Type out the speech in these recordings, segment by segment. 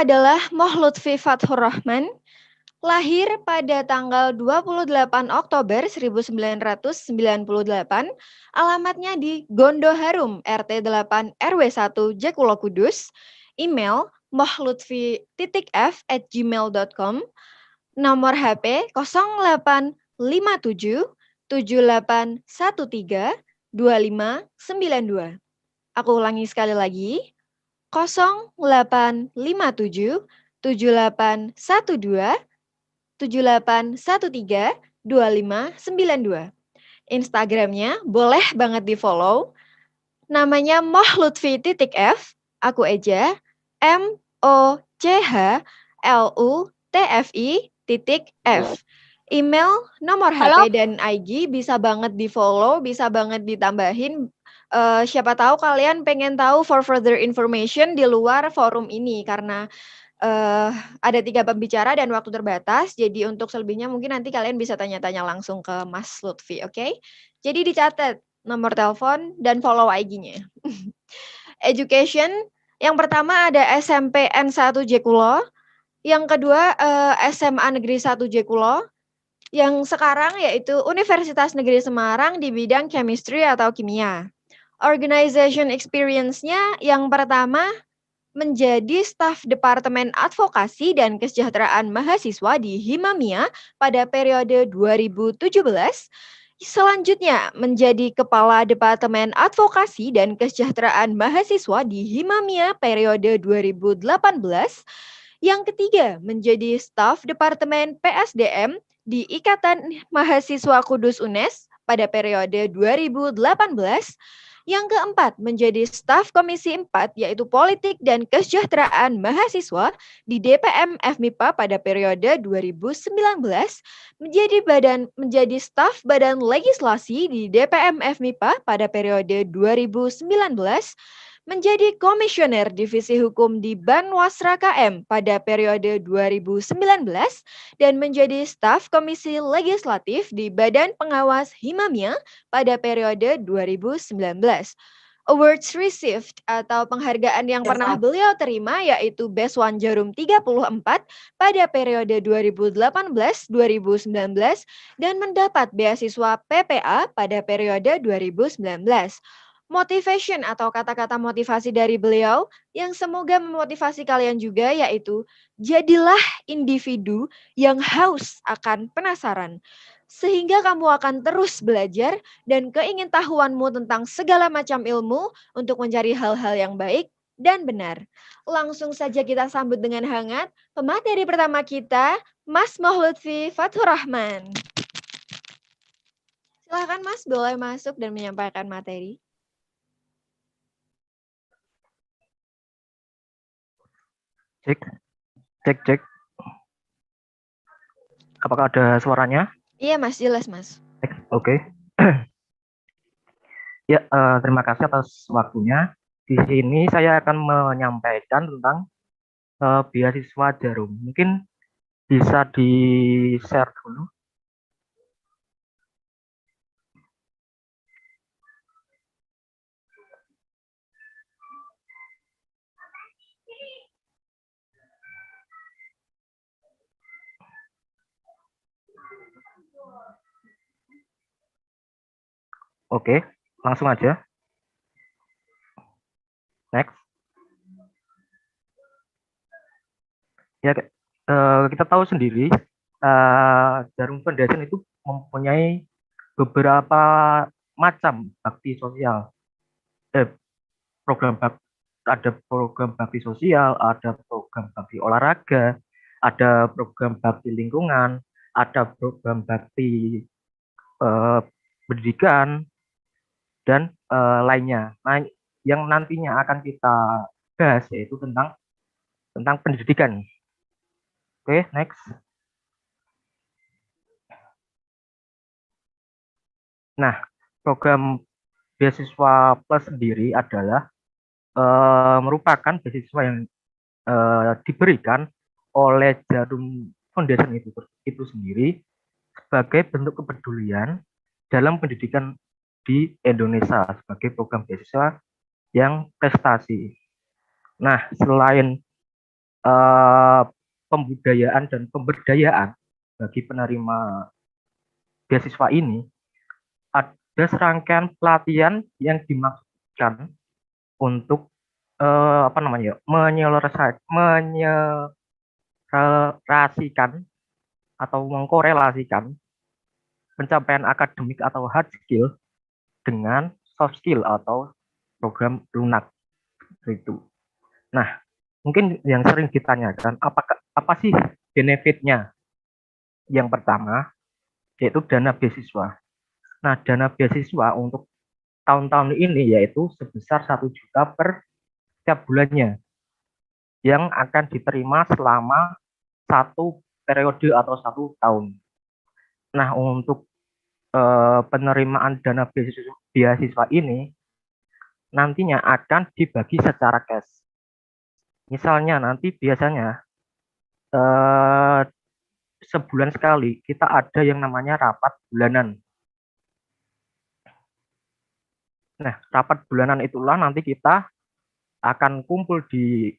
adalah Moh Lutfi Fathur Rahman, lahir pada tanggal 28 Oktober 1998, alamatnya di Gondo Harum, RT 8 RW 1 Jekulo Kudus, email mohlutfi.f@gmail.com, nomor HP 0857 7813 2592. Aku ulangi sekali lagi, 0857 7812 7813 2592. Instagramnya boleh banget di follow. Namanya mohlutfi.f. Aku Eja, MOCHLUTFI.F. Email, nomor Halo. HP dan IG bisa banget di follow, bisa banget ditambahin. Siapa tahu kalian pengen tahu for further information di luar forum ini karena ada 3 pembicara dan waktu terbatas. Jadi untuk selebihnya mungkin nanti kalian bisa tanya-tanya langsung ke Mas Lutfi, oke? Jadi dicatat nomor telepon dan follow IG-nya. Education, yang pertama ada SMP N1 Jekulo, yang kedua SMA Negeri 1 Jekulo, yang sekarang yaitu Universitas Negeri Semarang di bidang chemistry atau kimia. Organization experience-nya yang pertama menjadi staf Departemen Advokasi dan Kesejahteraan Mahasiswa di Himamia pada periode 2017. Selanjutnya menjadi Kepala Departemen Advokasi dan Kesejahteraan Mahasiswa di Himamia periode 2018. Yang ketiga menjadi staf Departemen PSDM di Ikatan Mahasiswa Kudus UNES pada periode 2018. Yang keempat, menjadi staf Komisi 4, yaitu Politik dan Kesejahteraan Mahasiswa di DPM FMIPA pada periode 2019, menjadi staf Badan Legislasi di DPM FMIPA pada periode 2019, menjadi komisioner Divisi Hukum di Banwasra KM pada periode 2019, dan menjadi staf Komisi Legislatif di Badan Pengawas Himamia pada periode 2019. Awards received atau penghargaan yang pernah beliau terima yaitu Best One Jarum 34 pada periode 2018-2019 dan mendapat beasiswa PPA pada periode 2019. Motivation atau kata-kata motivasi dari beliau yang semoga memotivasi kalian juga yaitu jadilah individu yang haus akan penasaran sehingga kamu akan terus belajar dan keingintahuanmu tentang segala macam ilmu untuk mencari hal-hal yang baik dan benar. Langsung saja kita sambut dengan hangat pemateri pertama kita, Mas Moh Lutfi Fathur Rahman. Silakan Mas, boleh masuk dan menyampaikan materi. Cek. Apakah ada suaranya? Iya Mas, jelas Mas. Oke. Ya, terima kasih atas waktunya. Di sini saya akan menyampaikan tentang beasiswa Jarum. Mungkin bisa di-share dulu. Oke, langsung aja. Next. Ya, kita tahu sendiri Jarum Foundation itu mempunyai beberapa macam bakti sosial. Ada program bakti sosial, ada program bakti olahraga, ada program bakti lingkungan, ada program bakti pendidikan, dan lainnya. Nah, yang nantinya akan kita bahas yaitu tentang pendidikan. Oke, next. Nah, program beasiswa plus sendiri adalah merupakan beasiswa yang diberikan oleh Jarum Foundation itu sendiri sebagai bentuk kepedulian dalam pendidikan di Indonesia sebagai program beasiswa yang prestasi. Nah, selain pembudayaan dan pemberdayaan bagi penerima beasiswa ini, ada serangkaian pelatihan yang dimaksudkan untuk menyelesaikan atau mengkorelasikan pencapaian akademik atau hard skill dengan soft skill atau program lunak itu. Nah, mungkin yang sering ditanyakan, apa sih benefitnya? Yang pertama, yaitu dana beasiswa. Nah, dana beasiswa untuk tahun-tahun ini yaitu sebesar 1 juta per setiap bulannya yang akan diterima selama satu periode atau 1 tahun. Nah, untuk penerimaan dana beasiswa ini nantinya akan dibagi secara cash. Misalnya nanti biasanya eh, sebulan sekali kita ada yang namanya rapat bulanan. Nah, rapat bulanan itulah nanti kita akan kumpul di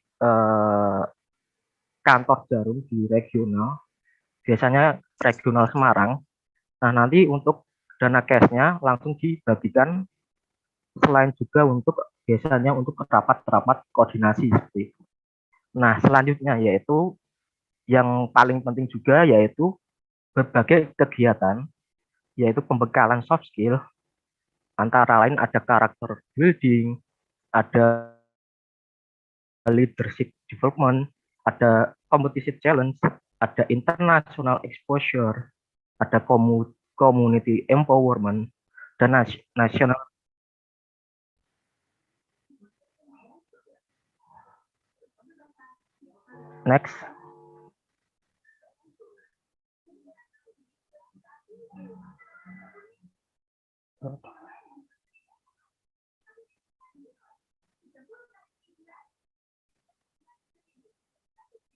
kantor Jarum di regional, biasanya regional Semarang. Nah, nanti untuk dana cashnya langsung dibagikan, selain juga untuk biasanya untuk rapat-rapat koordinasi seperti itu. Nah, selanjutnya yaitu yang paling penting juga yaitu berbagai kegiatan, yaitu pembekalan soft skill, antara lain ada karakter building, ada leadership development, ada competition challenge, ada international exposure, ada community empowerment, dan national. Next.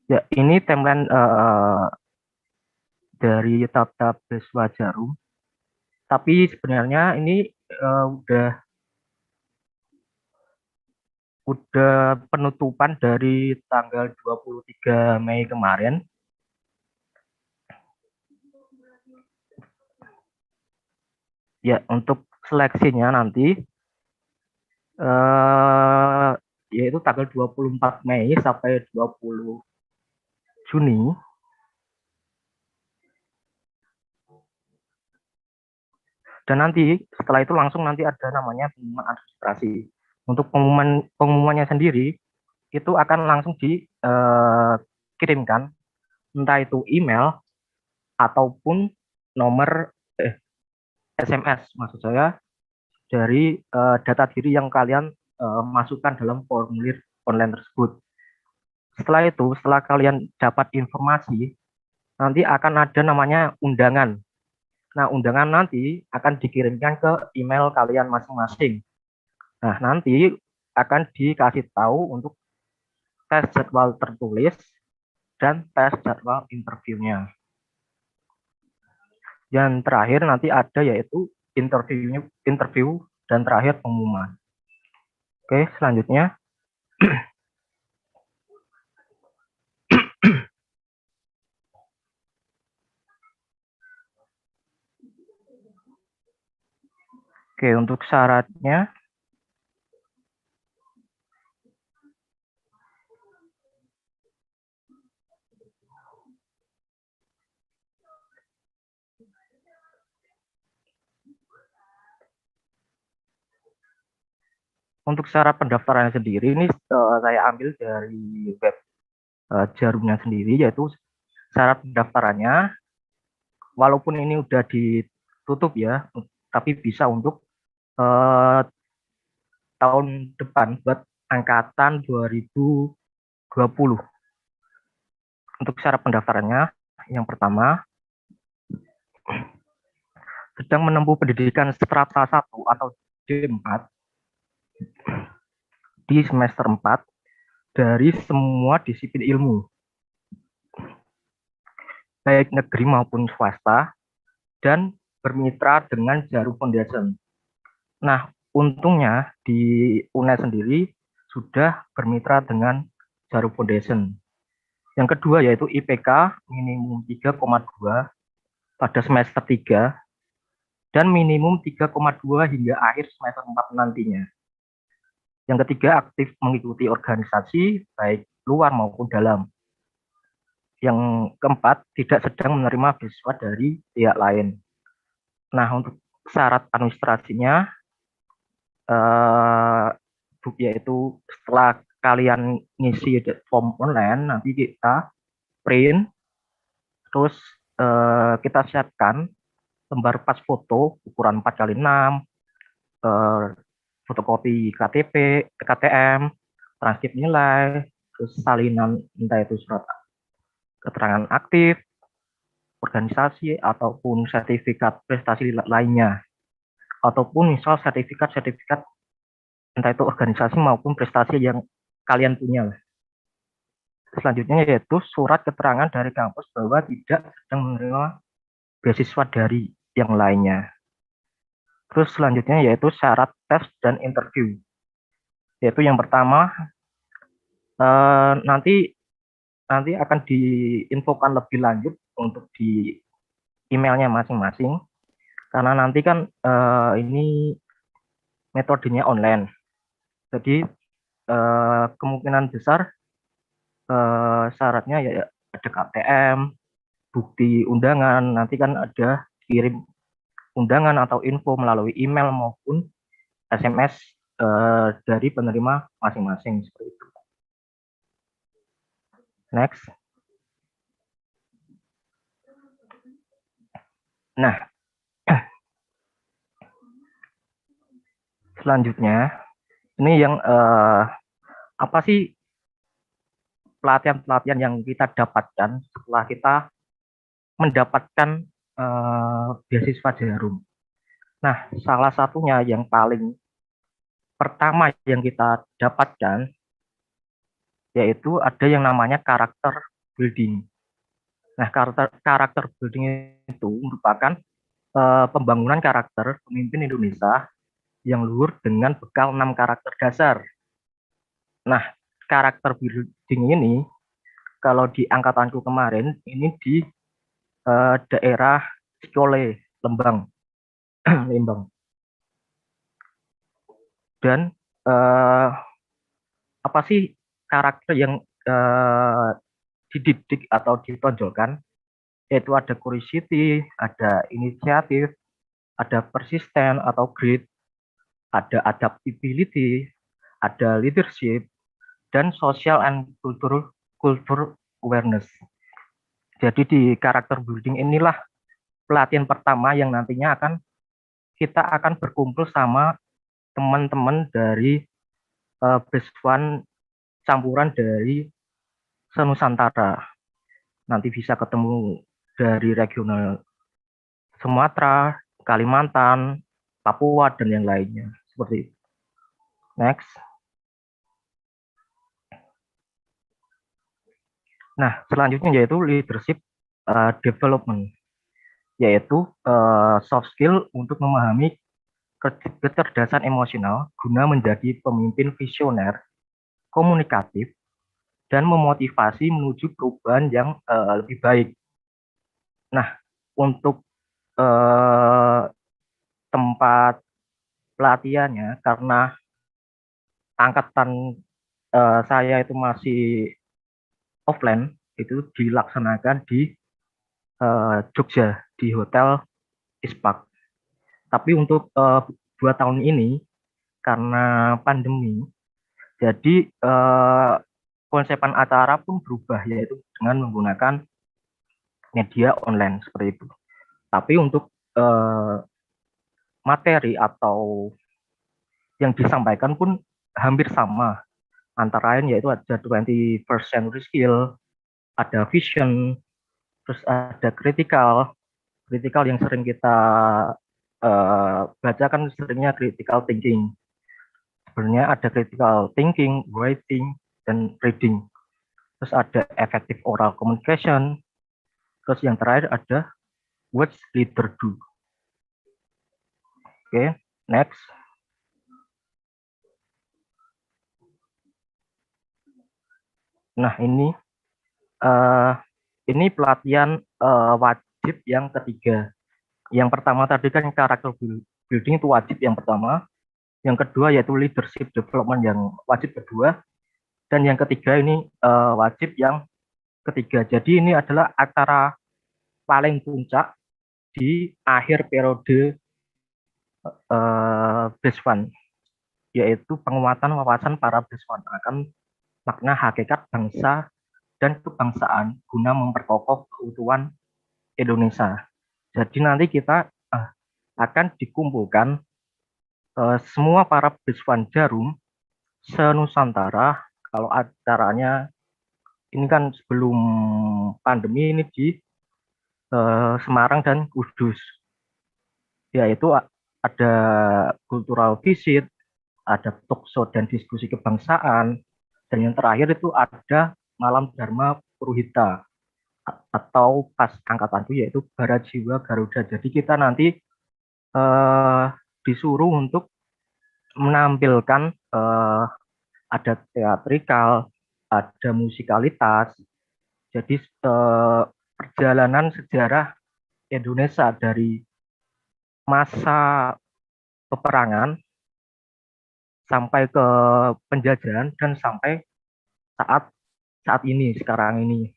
Ya, ini timeline dari Tata Beasiswa Jarum. Tapi sebenarnya ini udah penutupan dari tanggal 23 Mei kemarin. Ya, untuk seleksinya nanti yaitu tanggal 24 Mei sampai 20 Juni. Dan nanti setelah itu langsung nanti ada namanya pengumuman administrasi. Untuk pengumumannya sendiri itu akan langsung dikirimkan entah itu email ataupun nomor SMS maksud saya dari data diri yang kalian masukkan dalam formulir online tersebut. Setelah itu, setelah kalian dapat informasi, nanti akan ada namanya undangan. Nah, undangan nanti akan dikirimkan ke email kalian masing-masing. Nah, nanti akan dikasih tahu untuk tes jadwal tertulis dan tes jadwal interviewnya. Yang terakhir nanti ada yaitu interview dan terakhir pengumuman. Oke, selanjutnya. Oke, untuk syaratnya untuk syarat pendaftarannya sendiri ini saya ambil dari web Jarumnya sendiri, yaitu syarat pendaftarannya walaupun ini udah ditutup ya, tapi bisa untuk tahun depan buat angkatan 2020. Untuk syarat pendaftarannya yang pertama sedang menempuh pendidikan strata 1 atau D4 di semester 4 dari semua disiplin ilmu, baik negeri maupun swasta, dan bermitra dengan Jarum Foundation. Nah, untungnya di UNES sendiri sudah bermitra dengan Jarum Foundation. Yang kedua yaitu IPK minimum 3,2 pada semester 3 dan minimum 3,2 hingga akhir semester 4 nantinya. Yang ketiga, aktif mengikuti organisasi baik luar maupun dalam. Yang keempat, tidak sedang menerima beasiswa dari pihak lain. Nah, untuk syarat administrasinya, yaitu setelah kalian ngisi form online, nanti kita print, terus kita siapkan lembar pas foto ukuran 4x6, fotokopi KTP, KTM, transkrip nilai, terus salinan entah itu surat keterangan aktif, organisasi, ataupun sertifikat prestasi lainnya, ataupun misal sertifikat entah itu organisasi maupun prestasi yang kalian punya. Selanjutnya yaitu surat keterangan dari kampus bahwa tidak sedang menerima beasiswa dari yang lainnya. Terus selanjutnya yaitu syarat tes dan interview. Yaitu yang pertama, nanti akan diinfokan lebih lanjut untuk di emailnya masing-masing, karena nanti kan ini metodenya online. Jadi kemungkinan besar syaratnya ya ada KTM, bukti undangan, nanti kan ada kirim undangan atau info melalui email maupun SMS dari penerima masing-masing seperti itu. Next. Nah, selanjutnya ini yang apa sih pelatihan-pelatihan yang kita dapatkan setelah kita mendapatkan beasiswa Jarum. Nah, salah satunya yang paling pertama yang kita dapatkan yaitu ada yang namanya karakter building. Nah, karakter building itu merupakan pembangunan karakter pemimpin Indonesia yang luhur dengan bekal 6 karakter dasar. Nah, karakter building ini kalau di angkatanku kemarin ini di daerah Cikole, Lembang. Lembang. Dan apa sih karakter yang dididik atau ditonjolkan? Yaitu ada curiosity, ada inisiatif, ada persisten atau grit, ada adaptability, ada leadership, dan social and cultural awareness. Jadi di karakter building inilah pelatihan pertama yang nantinya kita akan berkumpul sama teman-teman dari beasiswa campuran dari senusantara. Nanti bisa ketemu dari regional Sumatera, Kalimantan, Papua, dan yang lainnya. Seperti itu. Next. Nah, selanjutnya yaitu leadership development, yaitu soft skill untuk memahami kecerdasan emosional guna menjadi pemimpin visioner, komunikatif, dan memotivasi menuju perubahan yang lebih baik. Nah, untuk tempat pelatihannya, karena angkatan saya itu masih offline, itu dilaksanakan di Jogja, di Hotel Ispak. Tapi untuk 2 tahun ini, karena pandemi, jadi konsepan acara pun berubah, yaitu dengan menggunakan media online seperti itu. Tapi untuk materi atau yang disampaikan pun hampir sama. Antara lain yaitu ada 21st century skill, ada vision, terus ada critical yang sering kita baca kan seringnya critical thinking. Sebenarnya ada critical thinking, writing, dan reading. Terus ada effective oral communication. Terus yang terakhir ada what leader do. Oke, next. Nah, ini eh, ini pelatihan wajib yang ketiga. Yang pertama tadi kan karakter building itu wajib yang pertama. Yang kedua yaitu leadership development yang wajib kedua. Dan yang ketiga ini wajib yang ketiga. Jadi ini adalah acara paling puncak di akhir periode BES1, yaitu penguatan wawasan para BES1 akan makna hakikat bangsa dan kebangsaan guna memperkokoh keutuhan Indonesia. Jadi nanti kita akan dikumpulkan semua para BES1 Jarum se-Nusantara. Kalau acaranya ini kan sebelum pandemi ini di Semarang dan Kudus, yaitu ada cultural visit, ada talkshow dan diskusi kebangsaan, dan yang terakhir itu ada malam Dharma Puruhita atau pas angkatan itu yaitu Barajiwa Garuda. Jadi kita nanti disuruh untuk menampilkan ada teatrikal, ada musikalitas. Jadi perjalanan sejarah Indonesia dari masa peperangan sampai ke penjajahan dan sampai saat ini sekarang ini.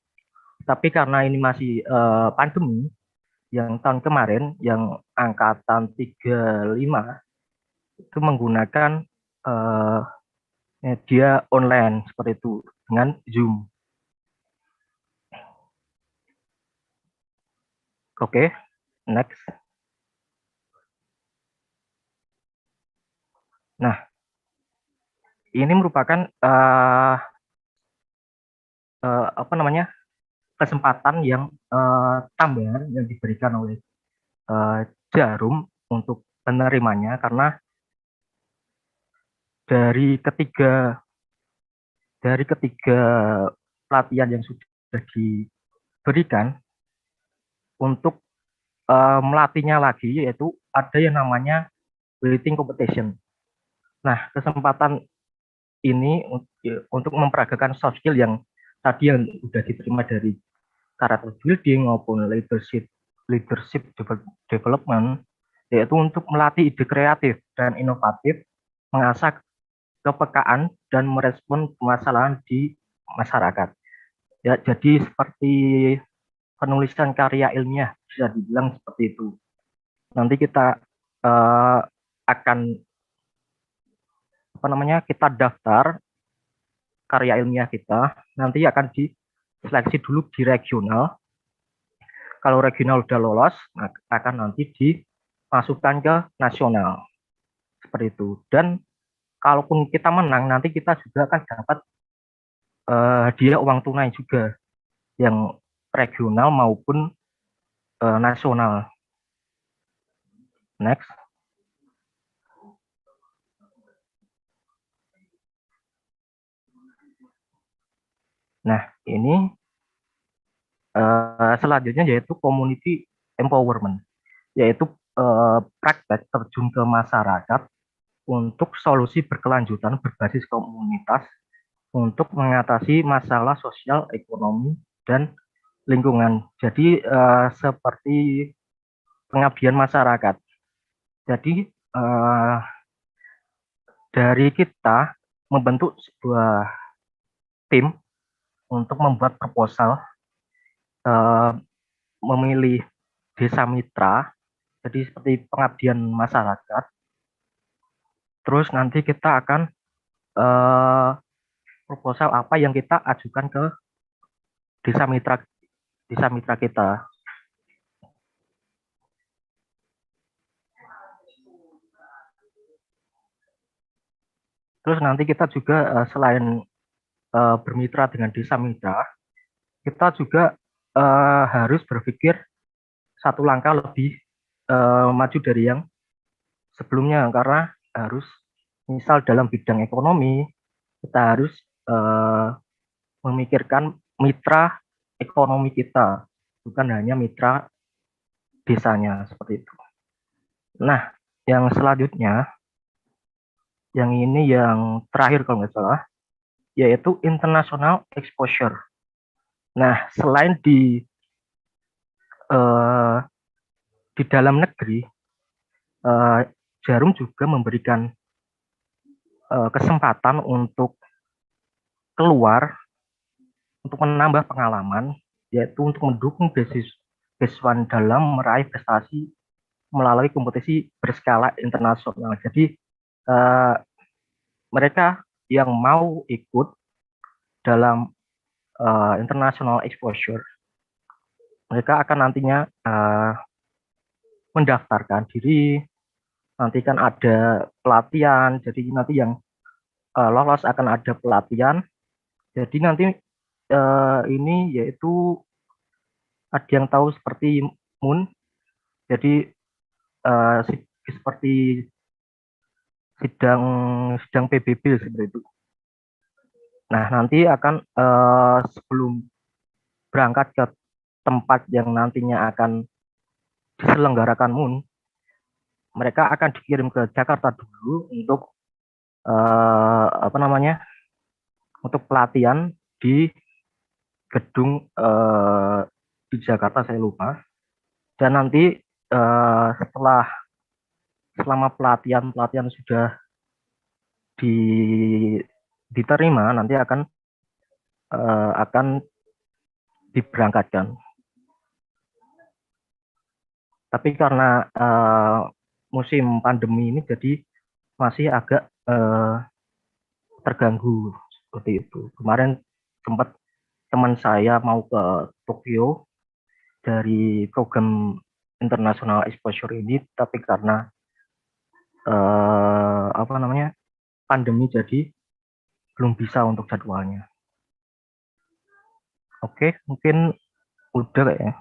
Tapi karena ini masih pandemi, yang tahun kemarin yang angkatan 35 itu menggunakan media online seperti itu dengan Zoom. Oke, next. Nah, ini merupakan apa namanya kesempatan yang tambahan yang diberikan oleh Jarum untuk penerimanya, karena dari ketiga pelatihan yang sudah diberikan untuk melatihnya lagi, yaitu ada yang namanya writing competition. Nah, kesempatan ini untuk memperagakan soft skill yang tadi yang sudah diterima dari character building maupun leadership development, yaitu untuk melatih ide kreatif dan inovatif, mengasah kepekaan dan merespon permasalahan di masyarakat. Ya, jadi seperti penulisan karya ilmiah bisa dibilang seperti itu. Nanti kita akan kita daftar karya ilmiah kita, nanti akan diseleksi dulu di regional. Kalau regional udah lolos, akan nanti dimasukkan ke nasional seperti itu. Dan kalaupun kita menang, nanti kita juga akan dapat hadiah uang tunai juga yang regional maupun nasional. Next. Nah, ini selanjutnya yaitu community empowerment, yaitu praktek terjun ke masyarakat untuk solusi berkelanjutan berbasis komunitas untuk mengatasi masalah sosial, ekonomi, dan lingkungan. Jadi seperti pengabdian masyarakat. Jadi dari kita membentuk sebuah tim untuk membuat proposal, memilih desa mitra, jadi seperti pengabdian masyarakat. Terus nanti kita akan proposal apa yang kita ajukan ke desa mitra kita. Terus nanti kita juga selain bermitra dengan desa mitra, kita juga harus berpikir satu langkah lebih maju dari yang sebelumnya, karena harus misal dalam bidang ekonomi kita harus memikirkan mitra ekonomi kita, bukan hanya mitra desanya seperti itu. Nah, yang selanjutnya, yang ini yang terakhir kalau nggak salah, yaitu international exposure. Nah, selain di dalam negeri, Jarum juga memberikan kesempatan untuk keluar untuk menambah pengalaman, yaitu untuk mendukung beasiswa dalam meraih prestasi melalui kompetisi berskala internasional. Jadi mereka yang mau ikut dalam international exposure, mereka akan nantinya mendaftarkan diri, nanti kan ada pelatihan, jadi nanti yang lolos akan ada pelatihan. Jadi nanti ini yaitu ada yang tahu seperti MUN, jadi seperti sidang PBB seperti itu. Nah, nanti akan sebelum berangkat ke tempat yang nantinya akan diselenggarakan MUN, mereka akan dikirim ke Jakarta dulu untuk untuk pelatihan di gedung di Jakarta, saya lupa. Dan nanti selama pelatihan sudah diterima, nanti akan diberangkatkan. Tapi karena musim pandemi ini, jadi masih agak terganggu seperti itu. Kemarin sempat teman saya mau ke Tokyo dari program international exposure ini, tapi karena pandemi, jadi belum bisa untuk jadwalnya. Oke, mungkin udah kayaknya.